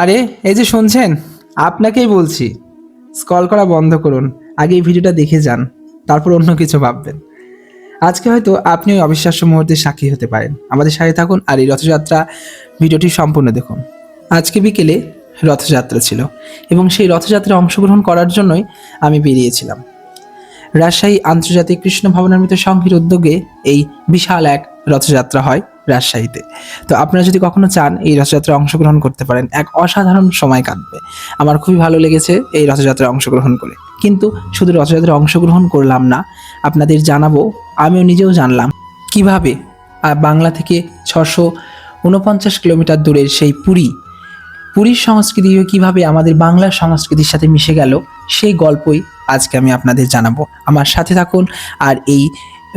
আরে এই যে শুনছেন, আপনাকেই বলছি, স্ক্রল করা বন্ধ করুন। আগে এই ভিডিওটা দেখে যান, তারপর অন্য কিছু ভাববেন। আজকে হয়তো আপনি ওই অবিশ্বাস্য মুহূর্তের সাক্ষী হতে পারেন। আমাদের সাথে থাকুন আর এই রথযাত্রা ভিডিওটি সম্পূর্ণ দেখুন। আজকে বিকেলে রথযাত্রা ছিল এবং সেই রথযাত্রায় অংশগ্রহণ করার জন্যই আমি বেরিয়েছিলাম। রাজশাহী আন্তর্জাতিক কৃষ্ণ ভবনামৃত সংঘের উদ্যোগে এই বিশাল এক রথযাত্রা হয় রাজশাহীতে। তো আপনারা যদি কখনো চান এই রথযাত্রায় অংশগ্রহণ করতে পারেন, এক অসাধারণ সময় কাটবে। আমার খুবই ভালো লেগেছে এই রথযাত্রায় অংশগ্রহণ করে। কিন্তু শুধু রথযাত্রায় অংশগ্রহণ করলাম না, আপনাদের জানাবো, আমিও নিজেও জানলাম কিভাবে বাংলা থেকে 649 কিলোমিটার দূরের সেই পুরীর সংস্কৃতি কিভাবে আমাদের বাংলার সংস্কৃতির সাথে মিশে গেল, সেই গল্পই আজকে আমি আপনাদের জানাবো। আমার সাথে থাকুন আর এই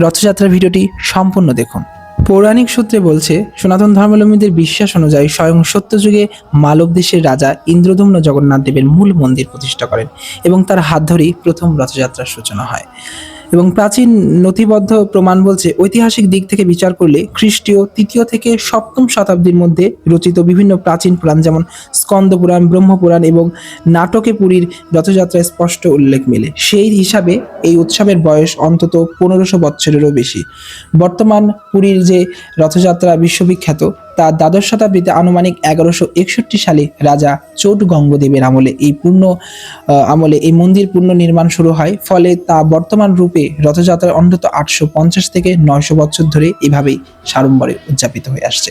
রথযাত্রার ভিডিওটি সম্পূর্ণ দেখুন। পৌরাণিক সূত্রে বলছে, সনাতন ধর্মাবলম্বীদের বিশ্বাস অনুযায়ী স্বয়ং সত্যযুগে মালব দেশের রাজা ইন্দ্রদম্ন জগন্নাথ দেবের মূল মন্দির প্রতিষ্ঠা করেন এবং তার হাত ধরেই প্রথম রথযাত্রার সূচনা হয়। এবং প্রাচীন নথিবদ্ধ প্রমাণ বলছে, ঐতিহাসিক দিক থেকে বিচার করলে খ্রিস্টীয় 3য় থেকে 7ম শতাব্দীর মধ্যে রচিত বিভিন্ন প্রাচীন পুরাণ যেমন স্কন্দ পুরাণ, ব্রহ্মপুরাণ এবং নাটকে পুরীর রথযাত্রায় স্পষ্ট উল্লেখ মেলে। সেই হিসাবে এই উৎসবের বয়স অন্তত 1500 বৎসরেরও বেশি। বর্তমান পুরীর যে রথযাত্রা বিশ্ববিখ্যাত, তা দ্বাদশ শতাব্দীতে আনুমানিক 1161 সালে রাজা চোট গঙ্গদেবের আমলে এই মন্দির পুনর্নির্মাণ শুরু হয়। ফলে তা বর্তমান রূপে রথযাত্রার অন্তত 850 থেকে 900 বছর ধরে এভাবেই সাড়ম্বরে উদযাপিত হয়ে আসছে।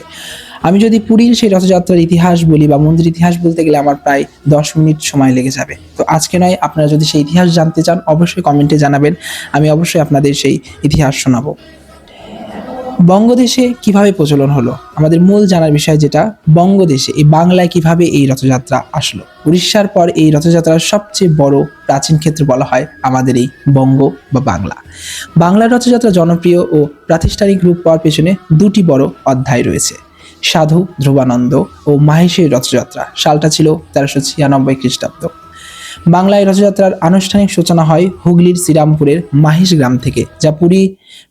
আমি যদি পুরীর সেই রথযাত্রার ইতিহাস বলি বা মন্দির ইতিহাস বলতে গেলে আমার প্রায় 10 মিনিট সময় লেগে যাবে। তো আজকে নয়, আপনারা যদি সেই ইতিহাস জানতে চান অবশ্যই কমেন্টে জানাবেন, আমি অবশ্যই আপনাদের সেই ইতিহাস শোনাবো। বঙ্গদেশে কিভাবে প্রচলন হলো, আমাদের মূল জানার বিষয় যেটা, বঙ্গদেশে এই বাংলায় কিভাবে এই রথযাত্রা আসলো। উড়িষ্যার পর এই রথযাত্রার সবচেয়ে বড় প্রাচীন ক্ষেত্র বলা হয় আমাদের এই বঙ্গ বা বাংলা। বাংলার রথযাত্রা জনপ্রিয় ও প্রাতিষ্ঠানিক রূপ পাওয়ার পেছনে দুটি বড় অধ্যায় রয়েছে। সাধু ধ্রুবানন্দ ও মাহেশের রথযাত্রা, সালটা ছিল 1396 খ্রিস্টাব্দ। বাংলায় রথযাত্রার আনুষ্ঠানিক সূচনা হয় হুগলির শ্রীরামপুরের মাহেশ গ্রাম থেকে, যা পুরী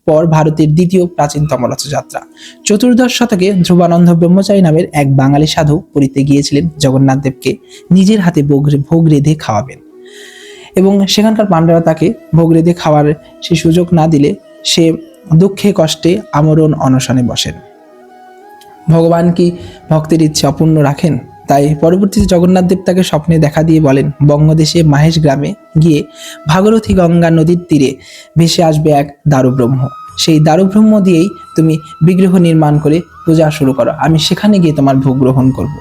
পর ভারতের দ্বিতীয় প্রাচীনতম রথযাত্রা। 14দশ শতকে ধ্রুবানন্দ ব্রহ্মচারী নামের এক বাঙালি সাধু পুরীতে গিয়েছিলেন জগন্নাথ দেবকে নিজের হাতে ভোগ রেঁধে খাওয়াবেন, এবং সেখানকার পাণ্ডারা তাকে ভোগ রেঁধে খাওয়ার সে সুযোগ না দিলে সে দুঃখে কষ্টে আমরণ অনশনে বসেন। ভগবান কি ভক্তের ইচ্ছে অপূর্ণ রাখেন? তাই পরবর্তীতে জগন্নাথ দেব তাকে স্বপ্নে দেখা দিয়ে বলেন, বঙ্গদেশে মাহেশ গ্রামে গিয়ে ভাগীরথী গঙ্গা নদীর তীরে ভেসে আসবে এক দারুব্রহ্ম। সেই দারুব্রহ্ম দিয়েই তুমি বিগ্রহ নির্মাণ করে পূজা শুরু করো, আমি সেখানে গিয়ে তোমার ভোগ গ্রহণ করব।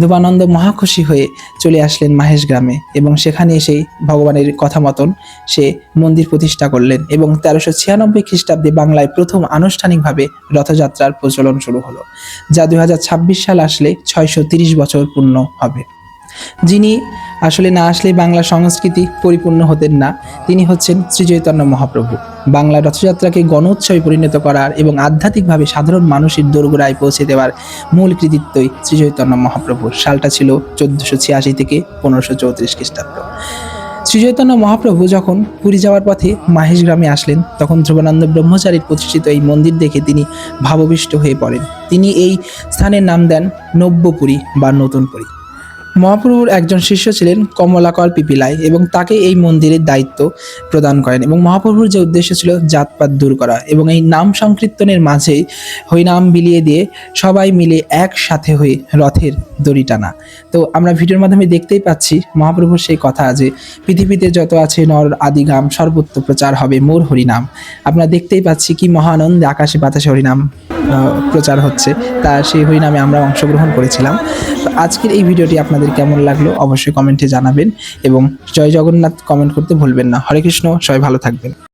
ধ্রুবানন্দ মহাখুশি হয়ে চলে আসলেন মাহেশ গ্রামে এবং সেখানে এসেই ভগবানের কথা মতন সে মন্দির প্রতিষ্ঠা করলেন এবং 1396 খ্রিস্টাব্দে বাংলায় প্রথম আনুষ্ঠানিকভাবে রথযাত্রার প্রচলন শুরু হলো, যা 2026 সাল আসলে 630 বছর পূর্ণ হবে। যিনি আসলে না আসলে বাংলা সংস্কৃতি পরিপূর্ণ হতেন না, তিনি হচ্ছেন শ্রী চৈতন্য মহাপ্রভু। বাংলা রথযাত্রাকে গণোৎসবে পরিণত করার এবং আধ্যাত্মিকভাবে সাধারণ মানুষের দোরগোড়ায় পৌঁছে দেওয়ার মূল কৃতিত্বই শ্রী চৈতন্য মহাপ্রভুর। সালটা ছিল 1486 থেকে 1534 খ্রিস্টাব্দ। শ্রী চৈতন্য মহাপ্রভু যখন পুরী যাওয়ার পথে মাহেশ গ্রামে আসলেন, তখন ধ্রুবানন্দ ব্রহ্মচারীর প্রতিষ্ঠিত এই মন্দির দেখে তিনি ভাবাবিষ্ট হয়ে পড়েন। তিনি এই স্থানের নাম দেন নব্যপুরী বা নতুন পুরী। মহাপ্রভুর একজন শিষ্য ছিলেন কমলাকর পিপিলাই এবং তাকে এই মন্দিরের দায়িত্ব প্রদান করেন, এবং মহাপ্রভুর যে উদ্দেশ্য ছিল জাতপাত দূর করা এবং এই নাম সংকীর্তনের মাঝেই হরিনাম বিলিয়ে দিয়ে সবাই মিলে একসাথে হয়ে রথের দড়ি টানা। তো আমরা ভিডিওর মাধ্যমে দেখতেই পাচ্ছি মহাপ্রভুর সেই কথা যে পৃথিবীতে যত আছে নর আদিগাম সর্বত্র প্রচার হবে মোর হরিনাম। আমরা দেখতেই পাচ্ছি কি মহানন্দে আকাশে বাতাসে হরিনাম প্রচার হচ্ছে, তা সেই হরিনামে আমরা অংশগ্রহণ করেছিলাম। তো আজকের এই ভিডিওটি আপনাদের কেমন লাগলো অবশ্যই কমেন্টে জানাবেন এবং জয় জগন্নাথ কমেন্ট করতে ভুলবেন না। হরে কৃষ্ণ, সবাই ভালো থাকবেন।